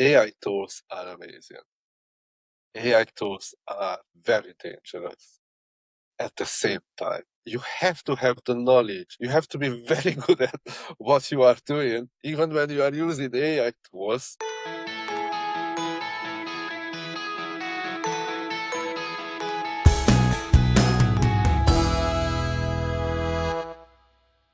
AI tools are amazing. AI tools are very dangerous at the same time. You have to have the knowledge. You have to be very good at what you are doing, even when you are using AI tools.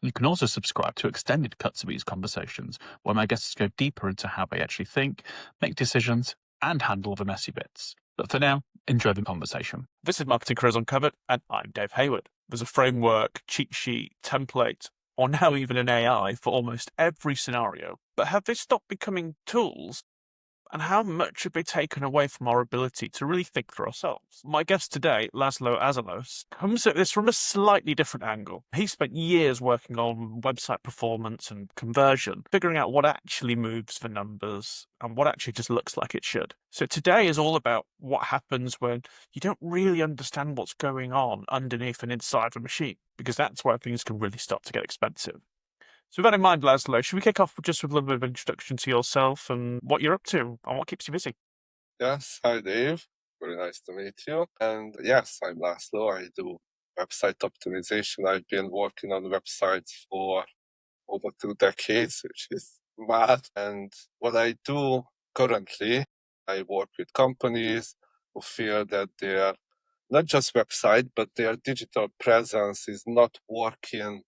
You can also subscribe to extended cuts of these conversations, where my guests go deeper into how they actually think, make decisions, and handle the messy bits. But for now, enjoy the conversation. This is Marketing Careers Uncovered, and I'm Dave Hayward. There's a framework, cheat sheet, template, or now even an AI for almost every scenario. But have they stopped becoming tools? And how much have they taken away from our ability to really think for ourselves? My guest today, László Aszalós, comes at this from a slightly different angle. He spent years working on website performance and conversion, figuring out what actually moves the numbers and what actually just looks like it should. So today is all about what happens when you don't really understand what's going on underneath and inside the machine, because that's where things can really start to get expensive. So with that in mind, László, should we kick off with just with a little bit of an introduction to yourself and what you're up to and what keeps you busy? Yes, hi Dave. Very nice to meet you. And yes, I'm László. I do website optimization. I've been working on websites for over 2 decades, which is mad. And what I do currently, I work with companies who feel that their not just website, but their digital presence is not working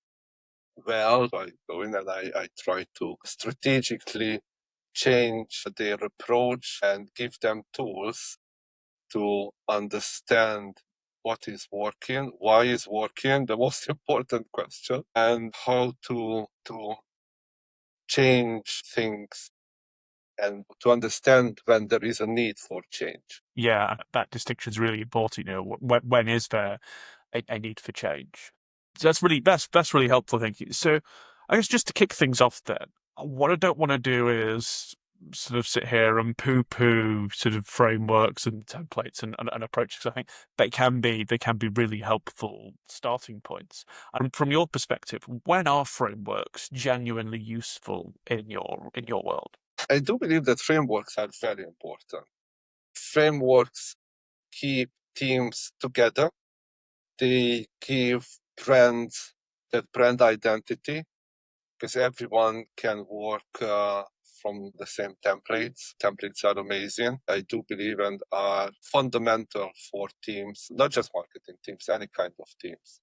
well. I go in and I try to strategically change their approach and give them tools to understand what is working, why is working, the most important question, and how to change things and to understand when there is a need for change. Yeah, that distinction is really important. You know, when is there a need for change? So that's really helpful. Thank you. So, I guess just to kick things off, then, what I don't want to do is sort of sit here and poo-poo sort of frameworks and templates and approaches. I think they can be really helpful starting points. And from your perspective, when are frameworks genuinely useful in your world? I do believe that frameworks are very important. Frameworks keep teams together. They give brands that brand identity because everyone can work from the same templates. Templates are amazing. I do believe and are fundamental for teams, not just marketing teams, any kind of teams.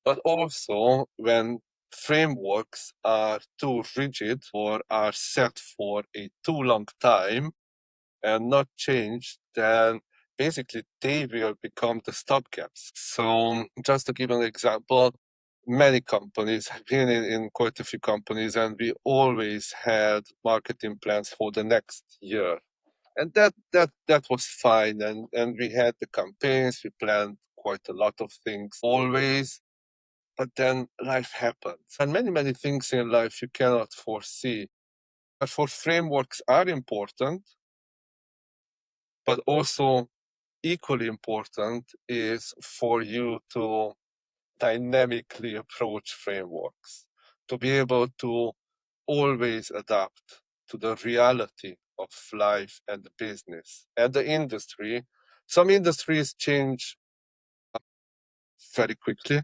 But also when frameworks are too rigid or are set for a too long time and not changed, then basically they will become the stopgaps. So just to give an example, many companies, I've been in quite a few companies, and we always had marketing plans for the next year. And that was fine. And we had the campaigns, we planned quite a lot of things always. But then life happens. And many things in life you cannot foresee. But for frameworks are important, but also equally important is for you to dynamically approach frameworks, to be able to always adapt to the reality of life and the business and the industry. Some industries change very quickly.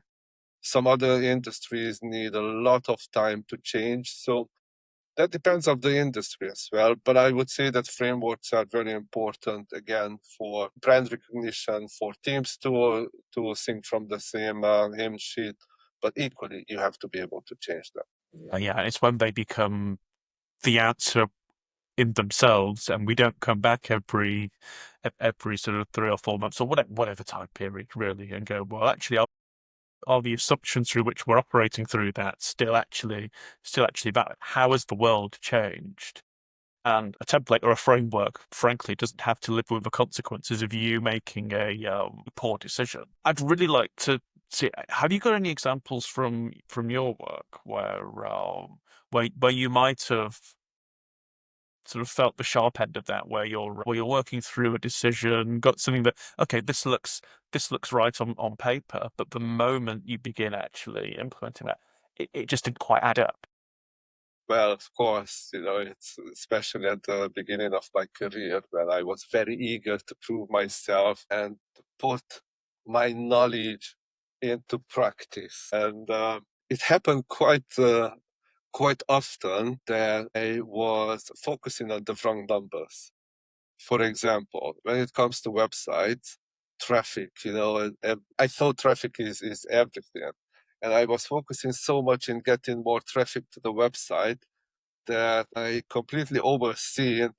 Some other industries need a lot of time to change. So that depends on the industry as well. But I would say that frameworks are very important, again, for brand recognition, for teams to sing from the same hymn sheet. But equally, you have to be able to change them. Yeah, and it's when they become the answer in themselves, and we don't come back every sort of 3 or 4 months or whatever time period really, and go, well, actually, are the assumptions through which we're operating through that still actually valid? How has the world changed? And a template or a framework, frankly, doesn't have to live with the consequences of you making a poor decision. I'd really like to see. Have you got any examples from your work where you might have sort of felt the sharp end of that, where you're working through a decision, got something that, okay, this looks right on paper, but the moment you begin actually implementing that, it just didn't quite add up. Well, of course, it's especially at the beginning of my career when I was very eager to prove myself and to put my knowledge into practice. And it happened quite often that I was focusing on the wrong numbers. For example, when it comes to websites, traffic, and I thought traffic is everything. And I was focusing so much in getting more traffic to the website that I completely overseen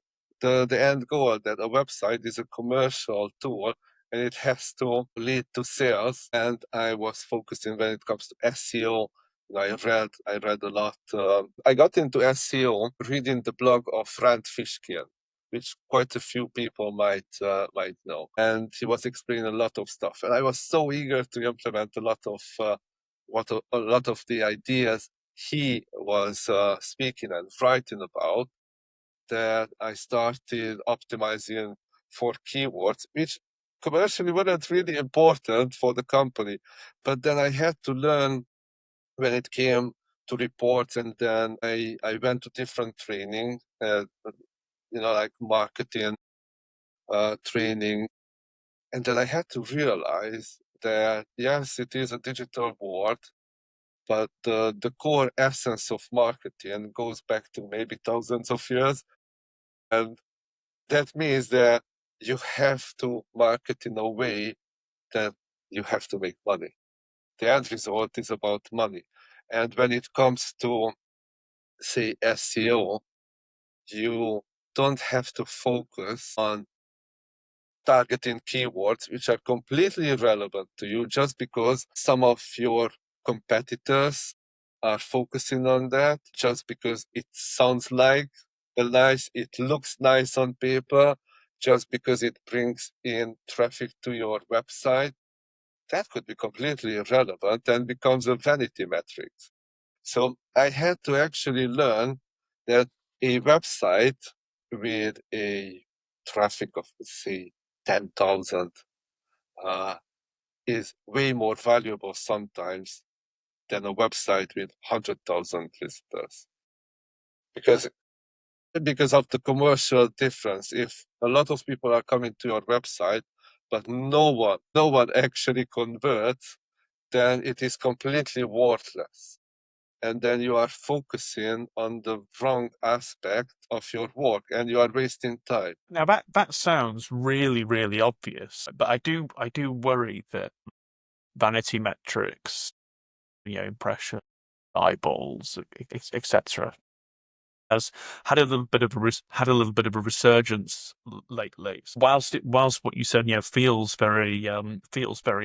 the end goal, that a website is a commercial tool and it has to lead to sales. And I was focusing when it comes to SEO. I read a lot. I got into SEO reading the blog of Rand Fishkin, which quite a few people might know. And he was explaining a lot of stuff. And I was so eager to implement a lot of the ideas he was speaking and writing about, that I started optimizing for keywords, which commercially weren't really important for the company. But then I had to learn when it came to reports, and then I went to different training, like marketing training. And then I had to realize that, yes, it is a digital world, but the core essence of marketing goes back to maybe thousands of years. And that means that you have to market in a way that you have to make money. The end result is about money. And when it comes to, say, SEO, you don't have to focus on targeting keywords which are completely irrelevant to you just because some of your competitors are focusing on that, just because it sounds like it looks nice on paper, just because it brings in traffic to your website. That could be completely irrelevant and becomes a vanity metric. So I had to actually learn that a website with a traffic of, say, 10,000 is way more valuable sometimes than a website with 100,000 visitors. Because of the commercial difference. If a lot of people are coming to your website, but no one actually converts, then it is completely worthless. And then you are focusing on the wrong aspect of your work and you are wasting time. Now that sounds really, really obvious, but I do worry that vanity metrics, impression, eyeballs, etc., has had a little bit of a resurgence lately. Whilst what you said, feels very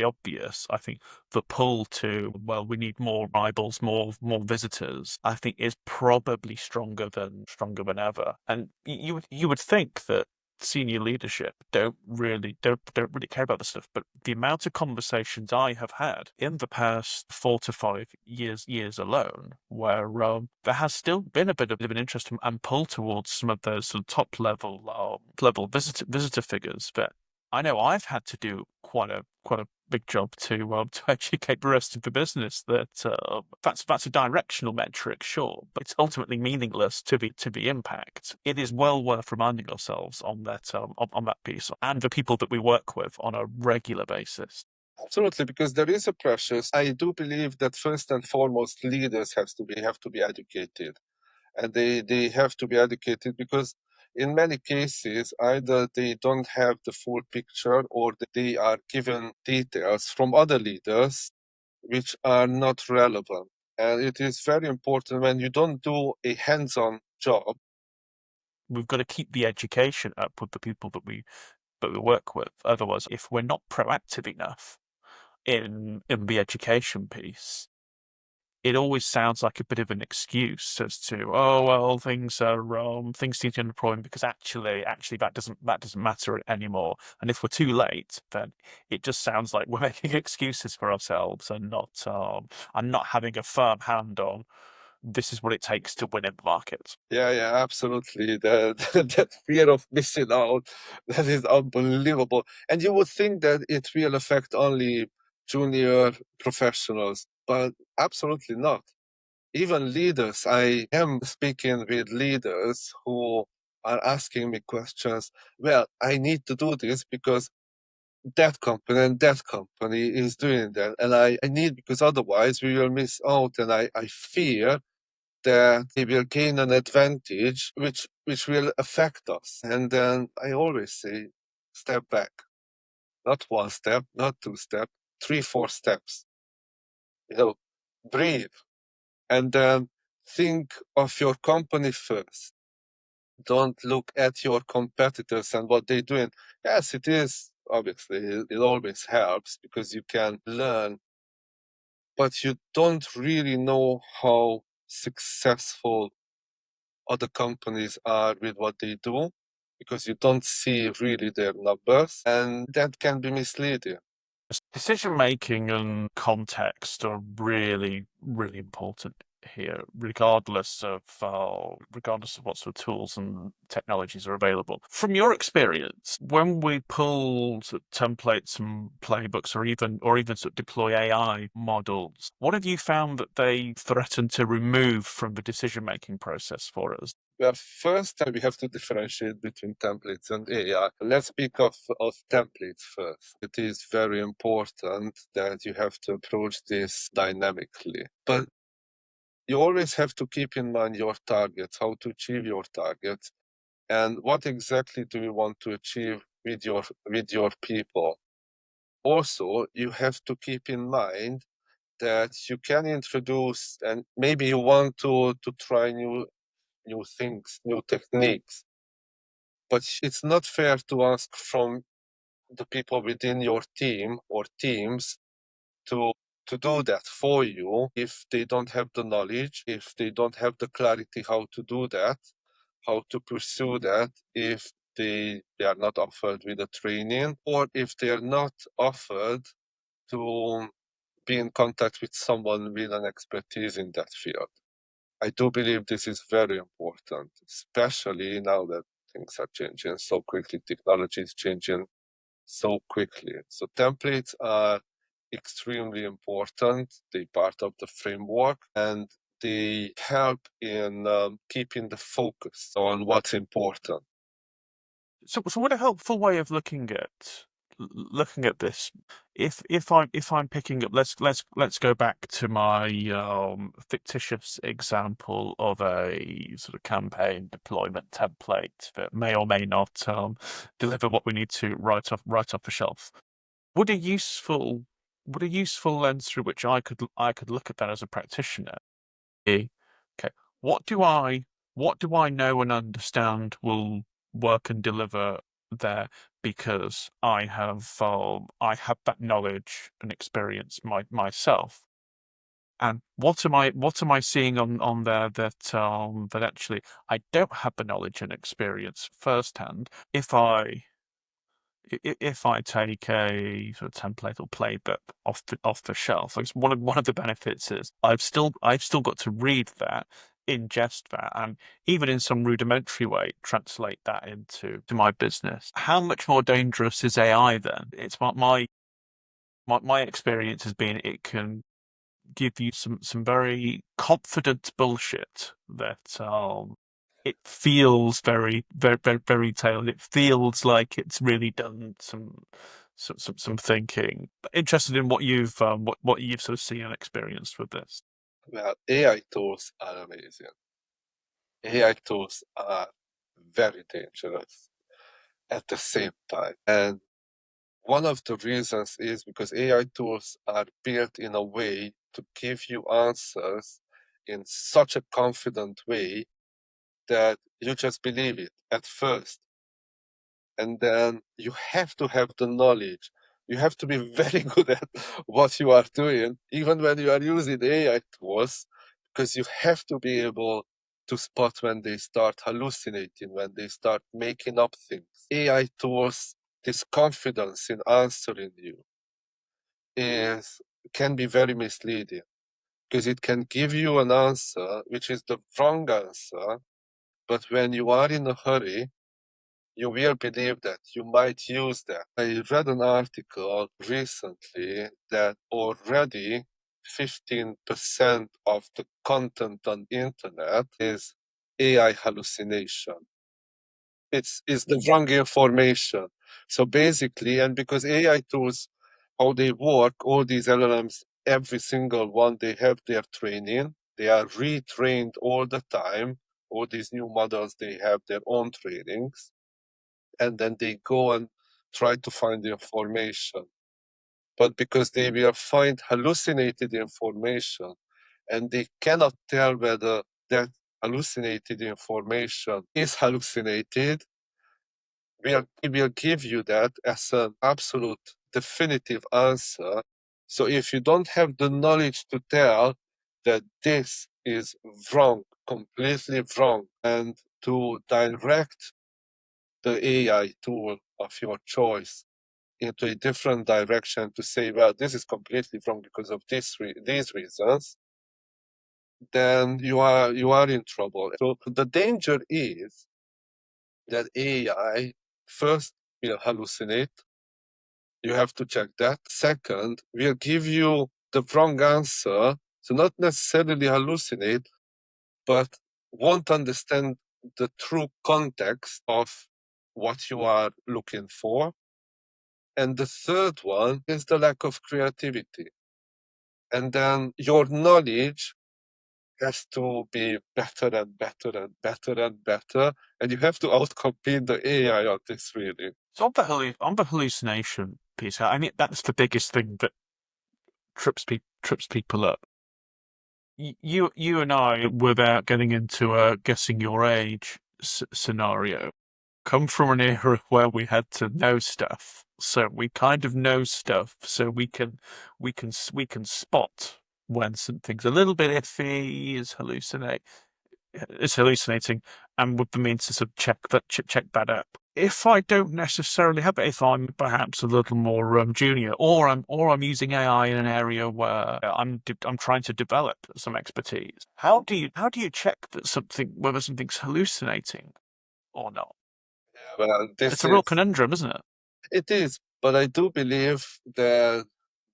obvious, I think the pull to, well, we need more eyeballs, more visitors, I think is probably stronger than ever. And you would think that senior leadership don't really care about this stuff, but the amount of conversations I have had in the past 4 to 5 years alone, where there has still been a bit of an interest and pull towards some of those sort of top level visitor figures. But I know I've had to do quite a big job to educate the rest of the business that that's a directional metric, sure, but it's ultimately meaningless to the impact. It is well worth reminding ourselves on that on that piece, and the people that we work with on a regular basis. Absolutely, because there is a pressure. I do believe that first and foremost, leaders have to be educated, and they have to be educated because in many cases, either they don't have the full picture or they are given details from other leaders which are not relevant. And it is very important when you don't do a hands-on job. We've got to keep the education up with the people that we work with. Otherwise, if we're not proactive enough in the education piece, it always sounds like a bit of an excuse as to, oh well, things seem to be underperforming because actually that doesn't matter anymore. And if we're too late, then it just sounds like we're making excuses for ourselves and not having a firm hand on this is what it takes to win in the market. Yeah, absolutely. That fear of missing out, that is unbelievable. And you would think that it will affect only junior professionals, but absolutely not. Even leaders, I am speaking with leaders who are asking me questions. Well, I need to do this because that company and that company is doing that. And I need, because otherwise we will miss out. And I fear that they will gain an advantage which will affect us. And then I always say, step back. Not one step, not two steps, 3, 4 steps. Breathe. And then think of your company first. Don't look at your competitors and what they're doing. Yes, it is, obviously, it always helps because you can learn, but you don't really know how successful other companies are with what they do because you don't see really their numbers, and that can be misleading. Decision making and context are really, really important here, regardless of what sort of tools and technologies are available. From your experience, when we pull sort of templates and playbooks, or even sort of deploy AI models, what have you found that they threaten to remove from the decision making process for us? Well, first, we have to differentiate between templates and AI. Let's speak of templates first. It is very important that you have to approach this dynamically. But you always have to keep in mind your targets, how to achieve your targets, and what exactly do you want to achieve with your people. Also, you have to keep in mind that you can introduce, and maybe you want to try new things, new techniques. But it's not fair to ask from the people within your team or teams to do that for you if they don't have the knowledge, if they don't have the clarity how to do that, how to pursue that, if they are not offered with a training, or if they are not offered to be in contact with someone with an expertise in that field. I do believe this is very important, especially now that things are changing so quickly, technology is changing so quickly. So templates are extremely important. They're part of the framework and they help in keeping the focus on what's important. So what a helpful way of looking at this. If I'm picking up, let's go back to my fictitious example of a sort of campaign deployment template that may or may not deliver what we need to right off the shelf. Would a useful lens through which I could look at that as a practitioner be, okay, what do I know and understand will work and deliver there because I have that knowledge and experience myself, and what am I seeing on there that that actually I don't have the knowledge and experience firsthand. If I take a sort of template or playbook off the shelf, like one of the benefits is I've still got to read that, ingest that, and even in some rudimentary way translate that into my business. How much more dangerous is AI then? It's my experience has been it can give you some very confident bullshit that it feels very tailored. It feels like it's really done some thinking. Interested in what you've sort of seen and experienced with this. Well, AI tools are amazing. AI tools are very dangerous at the same time. And one of the reasons is because AI tools are built in a way to give you answers in such a confident way that you just believe it at first. And then you have to have the knowledge. You have to be very good at what you are doing, even when you are using AI tools, because you have to be able to spot when they start hallucinating, when they start making up things. AI tools, this confidence in answering you can be very misleading because it can give you an answer which is the wrong answer, but when you are in a hurry, you will believe that you might use that. I read an article recently that already 15% of the content on the internet is AI hallucination. It's the wrong information. So basically, and because AI tools, how they work, all these LLMs, every single one, they have their training. They are retrained all the time. All these new models, they have their own trainings. And then they go and try to find the information. But because they will find hallucinated information and they cannot tell whether that hallucinated information is hallucinated, we will give you that as an absolute definitive answer. So if you don't have the knowledge to tell that this is wrong, completely wrong, and to direct the AI tool of your choice into a different direction to say, well, this is completely wrong because of these reasons, then you are in trouble. So the danger is that AI first will hallucinate. You have to check that. Second, will give you the wrong answer. So not necessarily hallucinate, but won't understand the true context of what you are looking for. And the third one is the lack of creativity. And then your knowledge has to be better and better and better and better. And you have to outcompete the AI on this, really. So on the hallucination piece, I mean, that's the biggest thing that trips people up. You and I, without getting into a guessing your age scenario, come from an era where we had to know stuff, so we kind of know stuff, so we can spot when something's a little bit iffy, is hallucinating, and with the means to sort of check that up. If I don't necessarily have it, if I'm perhaps a little more junior, or I'm using AI in an area where I'm trying to develop some expertise, how do you check that whether something's hallucinating or not? Well, It's a real conundrum, isn't it? It is, but I do believe that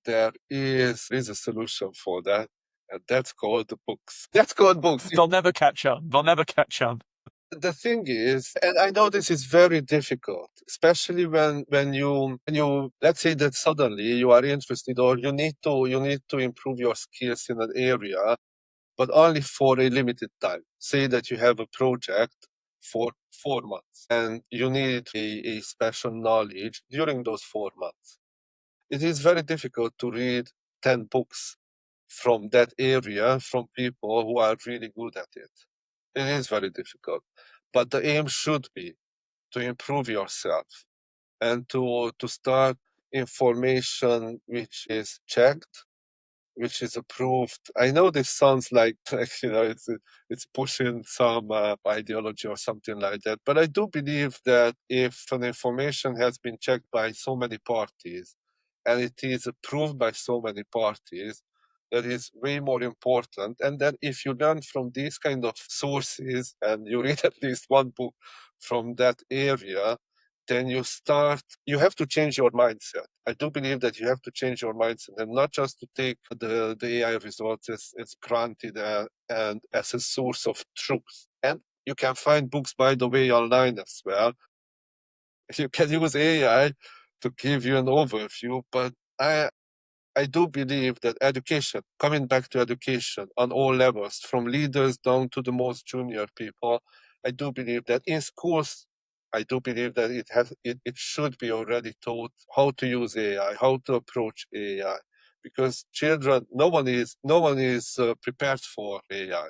there is a solution for that, and that's called the books. That's called books. They'll never catch on. They'll never catch on. The thing is, and I know this is very difficult, especially when you let's say that suddenly you are interested or you need to improve your skills in an area, but only for a limited time. Say that you have a project for 4 months and you need a special knowledge during those 4 months. It is very difficult to read 10 books from that area from people who are really good at it. It is very difficult. But the aim should be to improve yourself and to start information which is checked, which is approved. I know this sounds like it's pushing some ideology or something like that, but I do believe that if an information has been checked by so many parties and it is approved by so many parties, that is way more important. And then if you learn from these kind of sources and you read at least one book from that area, then you have to change your mindset. I do believe that you have to change your mindset and not just to take the AI results as granted and as a source of truth. And you can find books, by the way, online as well. You can use AI to give you an overview, but I do believe that education, coming back to education on all levels, from leaders down to the most junior people, I do believe that in schools, I do believe that it should be already taught how to use AI, how to approach AI, because children, no one is prepared for AI.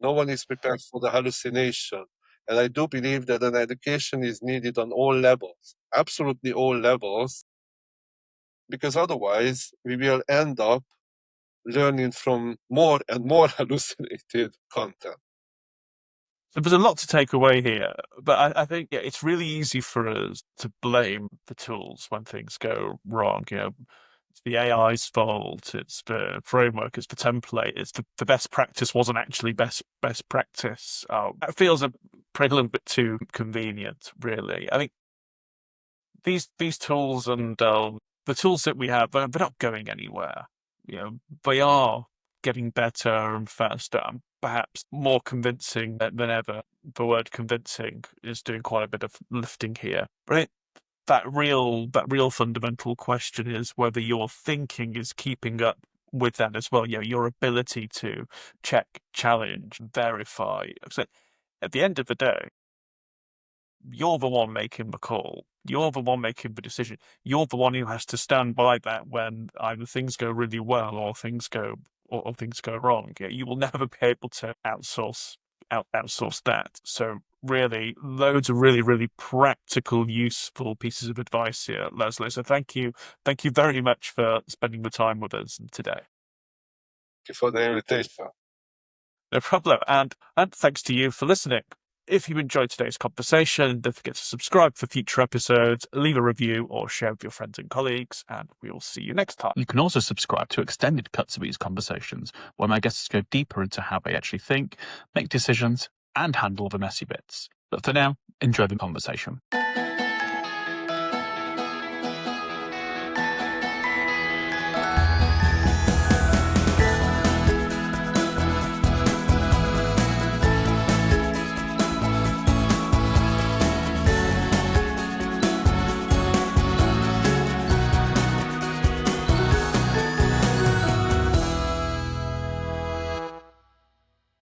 No one is prepared for the hallucination. And I do believe that an education is needed on all levels, absolutely all levels, because otherwise we will end up learning from more and more hallucinated content. So there's a lot to take away here, but I think it's really easy for us to blame the tools when things go wrong. It's the AI's fault, it's the framework, it's the template, it's the best practice wasn't actually best practice. That feels a little bit too convenient, really. I think these tools and the tools that we have, they're not going anywhere. they are getting better and faster, and perhaps more convincing than ever. The word convincing is doing quite a bit of lifting here. Right? That real fundamental question is whether your thinking is keeping up with that as well. Your ability to check, challenge, verify. So at the end of the day, you're the one making the call. You're the one making the decision. You're the one who has to stand by that when either things go really well or things go wrong. You will never be able to outsource that. So really, loads of really, really practical, useful pieces of advice here, Leslie. So thank you very much for spending the time with us today. Thank you for the invitation. No problem, and thanks to you for listening. If you enjoyed today's conversation, don't forget to subscribe for future episodes, leave a review, or share with your friends and colleagues, and we will see you next time. You can also subscribe to extended cuts of these conversations, where my guests go deeper into how they actually think, make decisions, and handle the messy bits. But for now, enjoy the conversation.